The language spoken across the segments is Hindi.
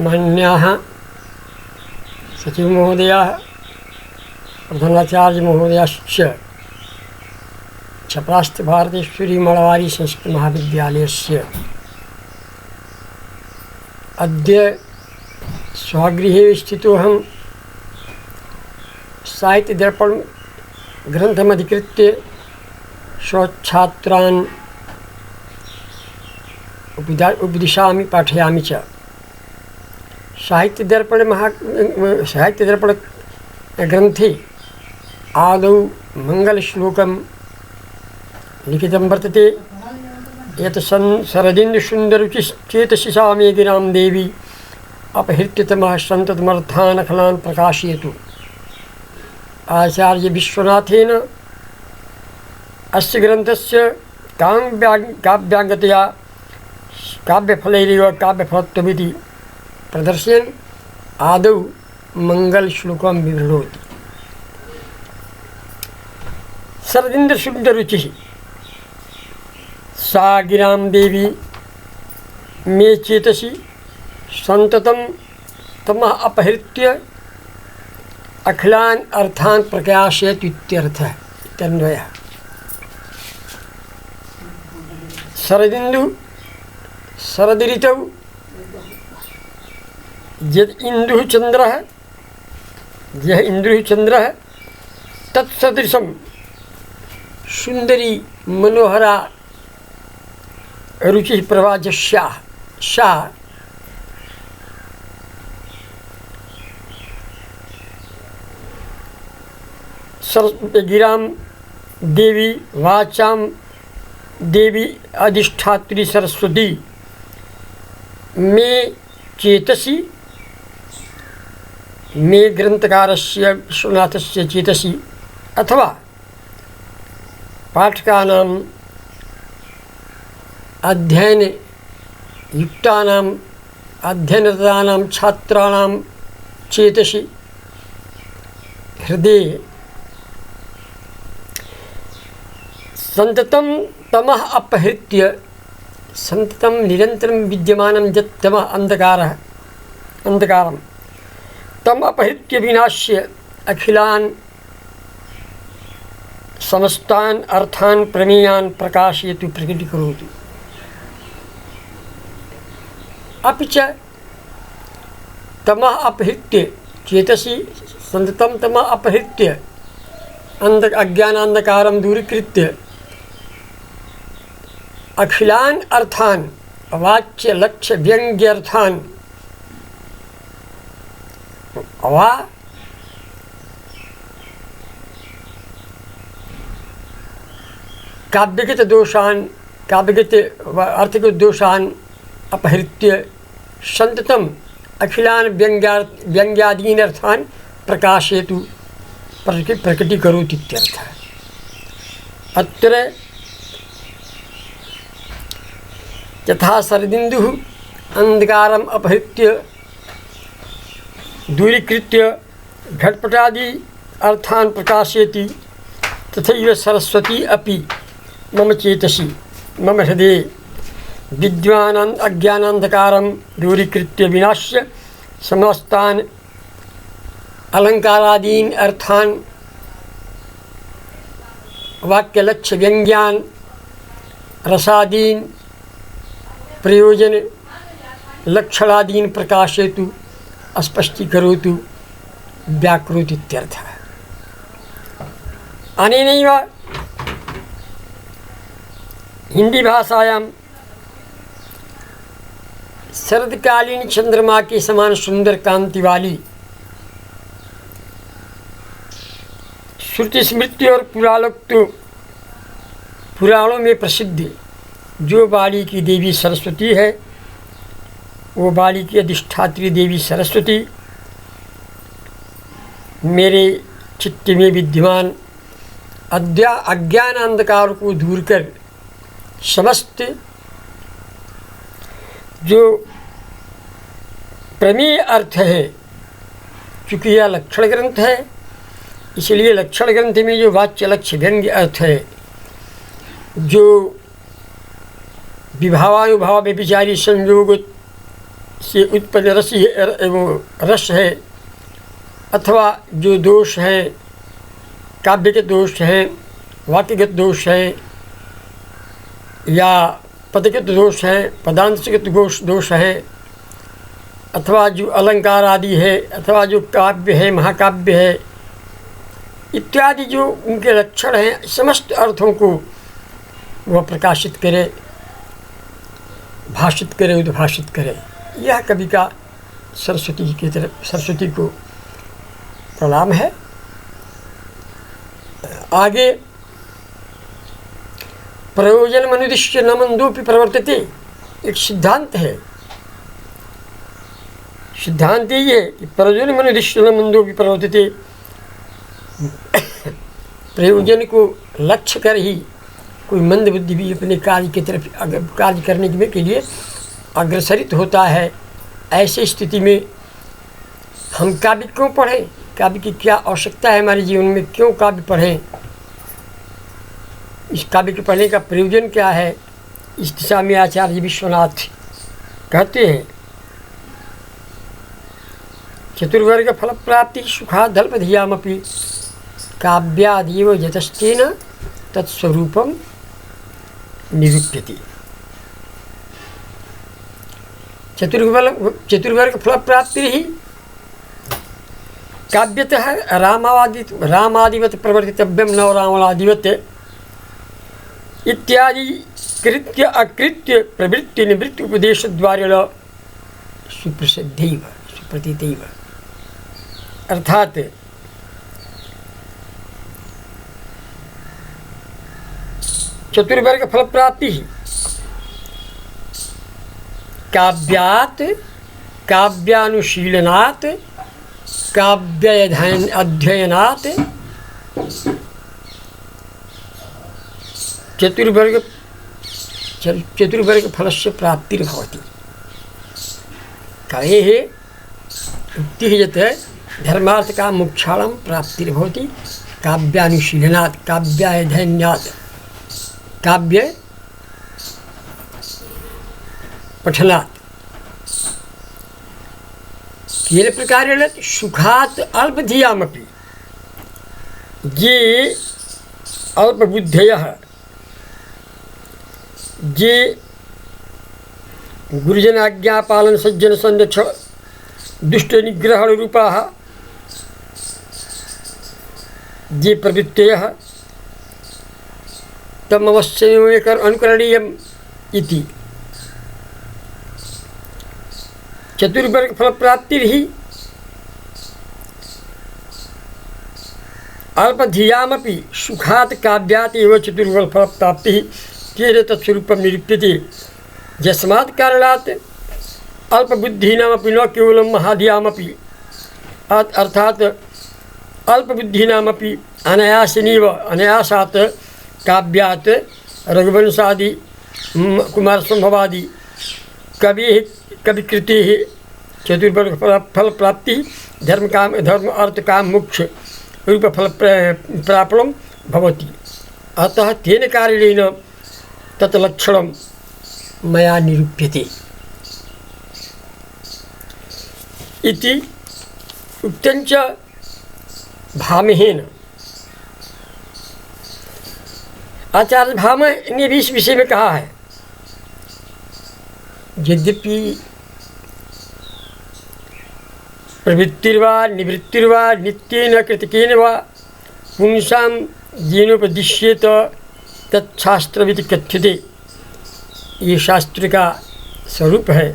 मान्याः सचिवमहोदयाः प्रधानाचार्यमहोदयश्च छपरास्थितभारतेश्वरी मळवारी संस्कृतमहाविद्यालयस्य अद्य स्वगृहे स्थितोऽहं साहित्यदर्पण ग्रन्थमधिकृत्य स्वच्छात्रान् उपदिशामि पाठयामि च। साहित्यदर्पण ग्रन्थे आदौ मङ्गलश्लोकं लिखितं वर्तते। यत् शरदिन्दुसुन्दररुचिश्चेतसिसा मेदिनां देवी अपहृत्यतमः सन्ततमर्थान् अखिलान् प्रकाशयतु। आचार्य विश्वनाथेन अस्य ग्रन्थस्य काव्याङ्गतया काव्यफलैरेव काव्यफलत्वमिति प्रदर्शयन् आदौ मङ्गलश्लोकं विवृणोति। शरदिन्दुसुन्दररुचिः सा गिरां देवी मे चेतसि सन्ततं तमः अपहृत्य अखिलान् अर्थान् प्रकाशयति इत्यर्थः इत्यन्वयः। शरदृतौ यः इन्दुः चन्द्रः तत्सदृशं सुन्दरी मनोहरा रुचिः प्रवाजस्याः सा गिरां देवी वाचां देवी अधिष्ठात्री सरस्वती मे चेतसि मे ग्रंथकारस्य विश्वनाथस्य चेतसि अथवा पाठकानां अध्ययनयुक्तानां अध्ययनरतानां छात्राणां चेतसि हृदये सन्ततं तमः अपहृत्य सन्ततं निरन्तरं विद्यमानं यत् तमः अन्धकारं तम् अपहृत्य विनाश्य अखिलान् समस्तान् अर्थान् प्रमेयान् प्रकाशयतु प्रकटीकरोतु। अपि च तमः अपहृत्य चेतसि सन्ततं तमः अपहृत्य अज्ञानान्धकारं दूरीकृत्य अखिलान् अर्थान् वाच्य लक्ष्य व्यङ्ग्यर्थान् वा काव्यगत दोषान् काव्यगत आर्थिक दोषान् अपहृत्य सन्ततम् अखिलान् व्यङ्ग्यादीन् अर्थान् प्रकाशयतु प्रकटीकरोति इत्यर्थः। अत्र यथा शरदिन्दुः अन्धकारम् अपहृत्य दूरीकृत्य घटपटादि अर्थान् प्रकाशयति तथैव सरस्वती अपि मम चेतसि मम हृदये विद्वान् अज्ञानान्धकारं दूरीकृत्य विनाश्य समस्तान् अलङ्कारादीन् अर्थान् वाक्यलक्ष्यव्यङ्ग्यान् रसादीन् प्रयोजन लक्षणादीन् प्रकाशयतु स्पष्टीकरोतु व्याकरोतु इत्यर्थः। अनेनैव हिंदी भाषायां शरदकालीन चंद्रमा के समान सुंदर कांति वाली श्रुति स्मृति और पुराणों में प्रसिद्ध जो बाली की देवी सरस्वती है, वो बाली की अधिष्ठात्री देवी सरस्वती मेरे चित्त में विद्यमान अज्ञान अंधकार को दूर कर समस्त जो प्रमेय अर्थ है, चूँकि यह लक्षण ग्रंथ है इसलिए लक्षण ग्रंथ में जो वाच्य लक्ष्य व्यंग्य अर्थ है, जो विभावानुभाव व्यभिचारी संयोग से उत्पन्न रस है, अथवा जो दोष है, काव्यगत दोष है, वाक्यगत दोष है, या पदगत दोष है, पदांशगत दोष है, अथवा जो अलंकार आदि है, अथवा जो काव्य है, महाकाव्य है इत्यादि जो उनके लक्षण हैं, समस्त अर्थों को वह प्रकाशित करे, भाषित करे, उद्भाषित करे। यह कवि का सरस्वती की तरफ, सरस्वती को प्रणाम है। आगे प्रयोजन मनुदिश्य न मंदोपि प्रवर्तते, एक सिद्धांत है। सिद्धांत यही है कि प्रयोजन मनुदिश्य न मंदोपि प्रवर्तते, प्रयोजन को लक्ष्य कर ही कोई मंद बुद्धि भी अपने कार्य की तरफ कार्य करने के लिए अग्रसरित होता है। ऐसी स्थिति में हम काव्य क्यों पढ़ें, काव्य की क्या आवश्यकता है हमारे जीवन में, क्यों काव्य पढ़ें, इस काव्य के पढ़ने का प्रयोजन क्या है। इस दिशा में आचार्य विश्वनाथ कहते हैं, चतुर्वर्ग फल प्राप्ति सुखादल्पधियामपि काव्यादेव यतस्तेन तत्स्वरूपम निरूप्यति। चतुर्वर्ग फल प्राप्ति ही काव्यतः रामादिवत प्रवर्तितव्यम न रावणादिवत इत्यादि कृत्य अकृत्य प्रवृत्ति निवृत्ति उपदेश द्वारा सुप्रतीतैव। अर्थात चतुर्वर्ग फल प्राप्ति ही काव्यात, काव्यानुशीलनात्, काव्य अध्ययनात् चतुर्वर्ग फलस्य प्राप्तिर्भवति। कवेः उक्तिः यत् धर्मार्थ का मोक्षाणां प्राप्तिर्भवति काव्यानुशीलनात्, काव्याध्ययनात्, काव्य पठनात्। केन प्रकारेण सुखात् अल्पधियामपि, ये अल्पबुद्धयः, ये गुरुजन आज्ञापालन सज्जन संरक्ष दुष्ट निग्रहण रूपाः ये प्रवृत्तयः तम अवश्यमेव अनुकरणीयम् इति। चतुर्वर्ग फल प्राप्तिर्हि अल्पधियामपि सुखात् काव्यात् एव चतुर्वर्ग फल प्राप्तिः केन तत्स्वरूपं निरूप्यते। यस्मात् कारणात् अल्पबुद्धीनामपि न केवलं महाधियामपि, अर्थात अल्पबुद्धीनामपि अनायासेनैव, अनायासात् काव्यात् रघुवंशादि कुमारसंभवादि कविकृतेः चतुर्वर्ग फल प्राप्ति धर्म अर्थ काम मोक्ष रूप फल प्रापणं भवति। अतः तेन कारणेन तत् लक्षणं मया निरूप्यते इति उक्तञ्च भामहेन। आचार्य भामह ने भी इस विषय में कहा है, यद्यपि प्रवृत्तिर्वा निवृत्तिर्वा नित्येन कृतकेन वा पुंसां येनोपदिश्येत तत्शास्त्रविति कथ्यते, ये शास्त्र का स्वरूप है।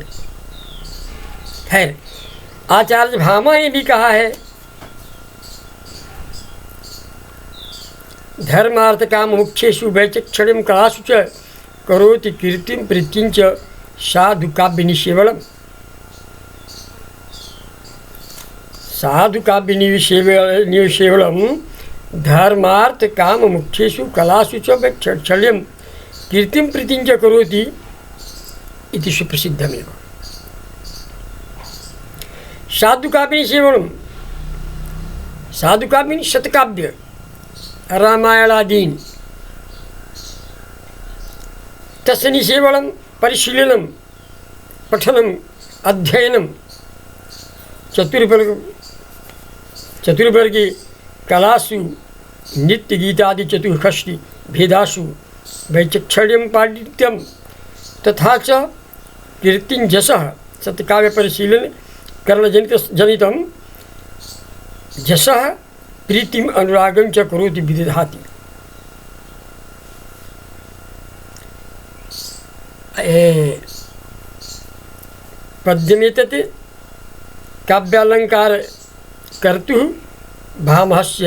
खैर, आचार्य भामह ने भी कहा है, धर्मार्थ काम मोक्षेषु वैचक्षणिं कलासु च करोति कीर्तिं प्रीतिं च साधु काव्य निषेवणम्। साधु काव्य निषेवणम् धर्मार्थ काम मोक्षेषु कलासु च वैचक्षण्यं कीर्तिं प्रीतिं च करोति इति सुप्रसिद्धमेव। साधु काव्य निषेवणम्, साधु काव्य शतकाव्य रामायणादीन तस्य निषेवणं परिशीलनं पठनं अध्ययनम चतुर्वर्गी कलासु नित्य गीतादि चतुष्षष्टि भेदासु वैचक्षण्यं पांडित्यम तथा च कीर्तिं जसः सत्यकाव्य परिशीलन करणजनितं जसः प्रीतिम अनुरागं च करोति विदधाति। पद्यमेतत् काव्यालंकार कर्तुः भामहस्य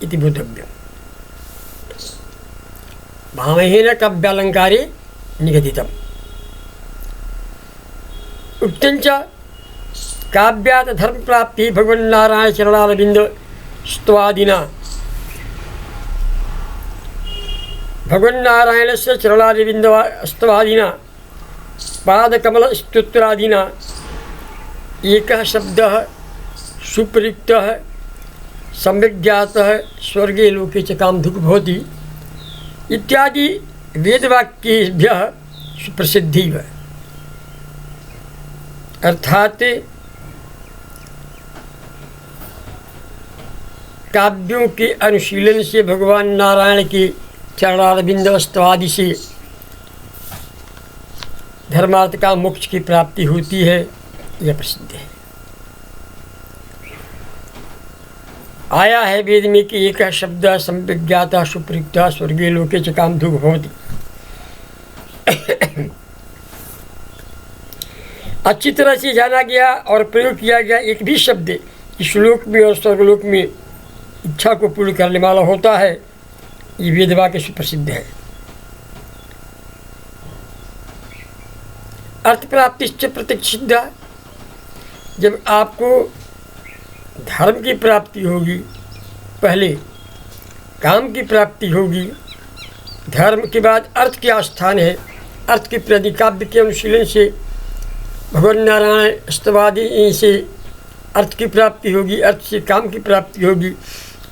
इति बोधव्यम्। भामहेन काव्यालंकारे निगदितम्। उक्तञ्च काव्यात् धर्म प्राप्ति भगवन्नारायण चरणारविंद स्तवादिना भगवन्नारायणस्य चरणारविंद स्तवादिना पादकमल स्तोत्रादिना एकः शब्दः सुप्रयुक्तः सम्यक् ज्ञातः स्वर्गे लोके च कामधुक् भवति इत्यादि वेदवाक्येभ्यः सुप्रसिद्धिः। अर्थात काव्यों के अनुशीलन से भगवान नारायण के चरणारविंद स्तवादि से धर्मार्थ का मोक्ष की प्राप्ति होती है, यह प्रसिद्ध है। आया है वेद में कि एक शब्द संविज्ञाता सुप्रयुक्ता स्वर्गीय लोके च कामधुक् भवति। अच्छी तरह से जाना गया और प्रयोग किया गया एक भी शब्द इस लोक में और स्वर्गलोक में इच्छा को पूर्ण करने वाला होता है, ये वेदवाक्य सुप्रसिद्ध है। अर्थ प्राप्तिश्च प्रत्यक्षसिद्धा, जब आपको धर्म की प्राप्ति होगी, पहले काम की प्राप्ति होगी, धर्म के बाद अर्थ क्या स्थान है, अर्थ के प्रति काव्य के अनुशीलन से भगवान नारायण स्तवादि से अर्थ की प्राप्ति होगी, अर्थ से काम की प्राप्ति होगी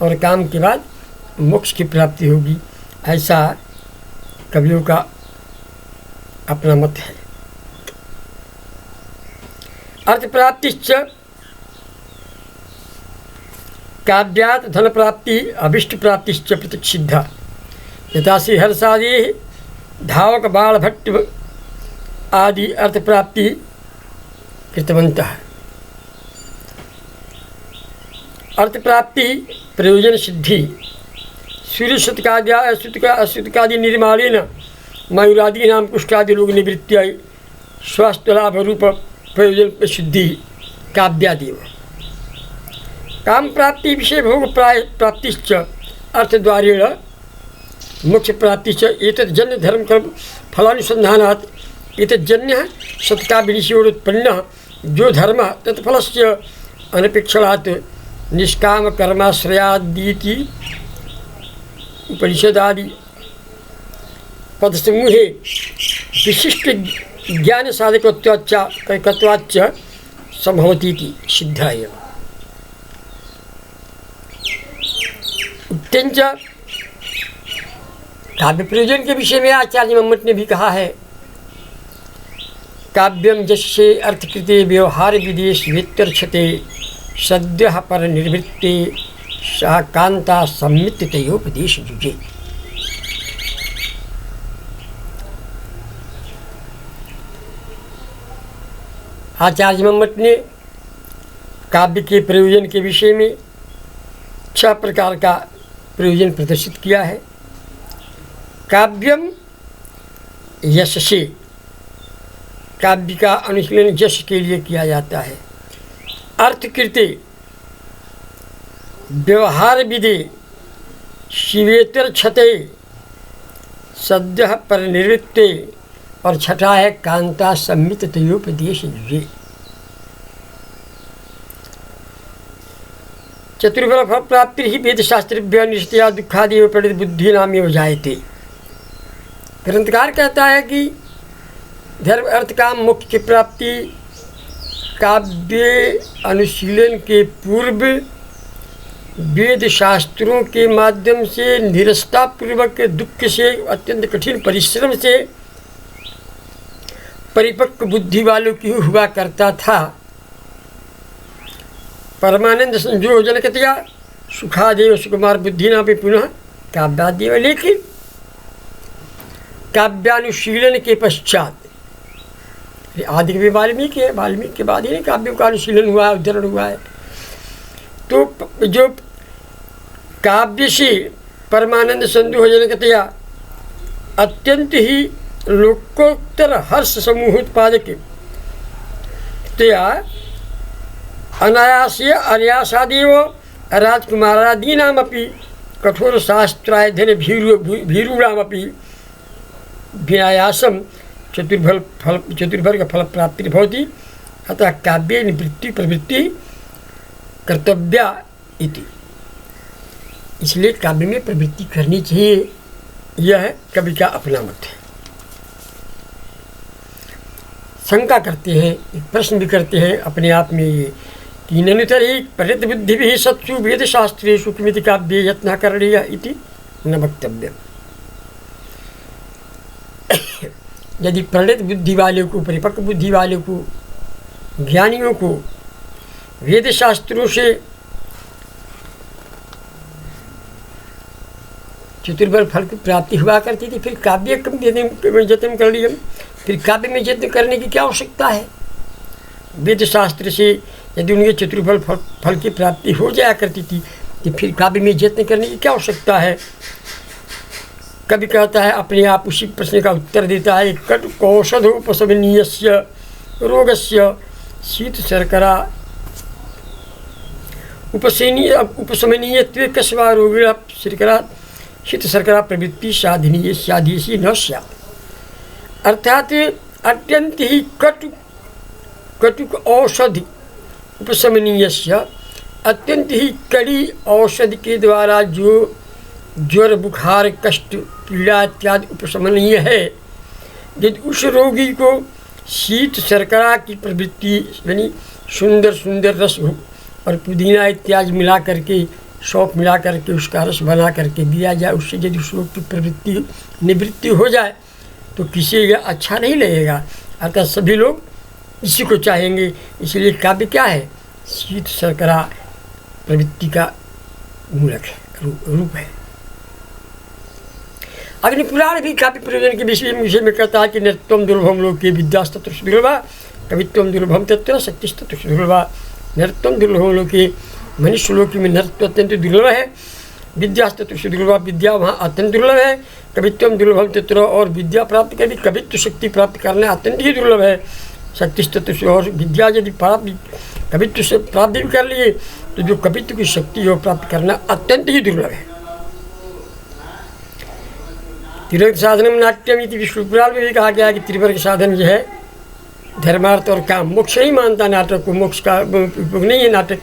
और काम के बाद मोक्ष की प्राप्ति होगी। ऐसा कवियों का अपना मत है। अर्थ प्राप्तिश्च काव्यात् धन प्राप्ति अभिष्ट प्राप्तिश्च प्रत्यक्षसिद्धा। यथा श्री हर्षादि धावक बाण भट्ट आदि अर्थ प्राप्ति कृतवन्तः। अर्थ प्राप्ति प्रयोजन सिद्धि सूर्य शतकादि निर्माणेन मयूरादीनां कुष्ठादि रोग निवृत्त्यै स्वास्थ्य लाभ रूप प्रयोजन सिद्धि काव्यादेव। काम प्राप्ति विषय भोग प्राप्तिश्च अर्थद्वारेण मोक्ष प्राप्तिश्च एतज्जन्य धर्म कर्म फलानुसंधानात् एतज्जन्यः सत्काव्यनिषयोरुत्पन्नः जो धर्मः तत्फलस्य अनपेक्षणात् निष्काम कर्माश्रयादीति उपनिषदादि पदसमूहे विशिष्ट ज्ञान साधकत्वाच्च संभवतीति सिद्धाय। उक्तञ्च काव्य प्रयोजन के विषय में आचार्य मम्मट ने भी कहा है, काव्यम जस्य अर्थकृते व्यवहार विदेश व्यत्यर्चते सद्यः पर निर्वृत्ते सा कांता सम्मिततयोपदेश जुजे। आचार्य मम्मट ने काव्य के प्रयोजन के विषय में 6 प्रकार का प्रयोजन प्रदर्शित किया है। काव्यम यशसे, काव्य का अनुशीलन यश के लिए किया जाता है। अर्थकृते व्यवहार विधि शिवेतर छते सद्यः पर निवृत्ते, और छठा है कांता सम्मित तयोपदेश जुजे। चतुर्फल फल प्राप्ति ही वेदशास्त्रभ्य निष्ठया दुखादेव प्रणीत बुद्धि नामेव जायते। ग्रंथकार कहता है कि धर्म अर्थ काम मोक्ष की प्राप्ति काव्य अनुशीलन के पूर्व वेद शास्त्रों के माध्यम से निरस्तापूर्वक दुख से अत्यंत कठिन परिश्रम से परिपक्व बुद्धि वालों की हुआ करता था। परमानंद संयोजन कतिया सुखादेव सुकुमार बुद्धिना भी पुनः काव्यादेव। लेकिन काव्यानुशीलन के पश्चात आदि कवि वाल्मीकि है, वाल्मीकि के बाद ही काव्यों का अनुशीलन हुआ है, उद्धरण हुआ है। तो जो काव्य से परमानंद संयोजन कतिया अत्यंत ही लोकोत्तर हर्ष समूह उत्पादक तया अनायास्य अनायासादेव राजकुमारादीनामपि कठोर शास्त्राध्ययन भीरूणामपि विनायासम चतुर्भर्ग फल प्राप्ति भवति। अतः काव्ये निवृत्ति प्रवृत्ति कर्तव्या इति। इसलिए काव्य में प्रवृत्ति करनी चाहिए, यह कवि का अपना मत है। शंका करते हैं, एक प्रश्न भी करते हैं अपने आप में ये कि ननुतरी परित बुद्धि भी सत्सु वेद शास्त्रेषु किमिति काव्ये यत्न करणीय इति न वक्तव्य। यदि प्रणित बुद्धि वालों को, परिपक्व बुद्धि वालों को, ज्ञानियों को वेद शास्त्रों से चतुर्भुज फल की प्राप्ति हुआ करती थी, फिर काव्य यत्न कर लिया। फिर काव्य में यत्न करने की क्या आवश्यकता है? वेद शास्त्र से यदि उनके चतुर्भुज फल की प्राप्ति हो जाया करती थी तो फिर काव्य में यत्न करने की क्या आवश्यकता है? कवि कहता है, अपने आप उसी प्रश्न का उत्तर देता है। कटु कौषध उपशमनीयस्य रोगस्य शीत शर्करा उपशमनीयत्वे कस्वा रोगिण शर्करा शीत शर्करा प्रवृत्ति साधनीय साधीसी न स्यात्। अर्थात अत्यंत ही कटुक औषधि उपशमनीयस्य, अत्यंत ही कड़ी औषधि के द्वारा जो ज्वर बुखार कष्ट पीड़ा इत्यादि उपशमनीय है, यदि उस रोगी को शीत शर्करा की प्रवृत्ति यानी सुंदर सुंदर रस और पुदीना इत्यादि मिला करके, सौंफ मिला करके उसका रस बना करके दिया जाए, उससे यदि उस रोग की प्रवृत्ति निवृत्ति हो जाए तो किसी यह अच्छा नहीं लगेगा। अर्थात सभी लोग इसी को चाहेंगे। इसलिए काव्य क्या है? शीत शर्करा प्रवृत्ति का मूलक है, रूप है। अग्नि पुराण भी काव्य प्रयोजन के विषय में कहता है कि नृत्यम दुर्लभम लोके विद्यास्तत्र दुर्लभा कवित्वम दुर्लभम तत्र शक्तिस्तत्र दुर्लभा। नृत्यम दुर्लभम लोके, मनुष्य लोक में नृत्य अत्यंत दुर्लभ है, विद्यास्तत्र दुर्लभा, विद्या वहाँ अत्यंत दुर्लभ है, कवित्वम दुर्लभम तत्र, और विद्या प्राप्त करनी, कवित्व शक्ति प्राप्त करना अत्यंत ही दुर्लभ है। शक्तिस्तत्र से, और विद्या यदि प्राप्त कवित्व से प्राप्त भी कर लिए तो जो कवित्व की शक्ति है प्राप्त करना अत्यंत ही दुर्लभ है। त्रिवर्ग साधनम नाट्यम इति विष्णुपुराण में भी कहा गया कि त्रिवर्ग साधन जो है धर्मार्थ और काम। मोक्ष नहीं मानता नाटक को, मोक्ष का उपयोग नहीं है नाटक,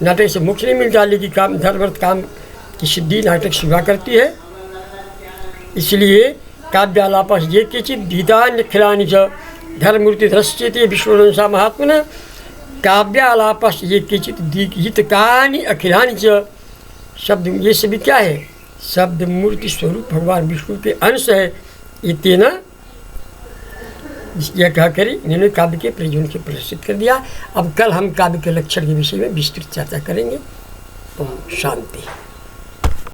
नाटक से मोक्ष नहीं मिलता, लेकिन काम धर्म अर्थ काम की सिद्धि नाटक सेवा करती है। इसलिए काव्यालापस ये किंचित गीतान्यखिलानि च धर्ममूर्ति धरश्चेते विश्ववंशा महात्मना। काव्यालापस ये किंचित गीतकानि अखिलानि च, शब्द ये सभी क्या है? शब्द मूर्ति स्वरूप भगवान विष्णु के अंश है। इतना यह कहकर इन्होंने काव्य के प्रयोजन के प्रदर्शित कर दिया। अब कल हम काव्य के लक्षण के विषय में विस्तृत चर्चा करेंगे। ओम शांति।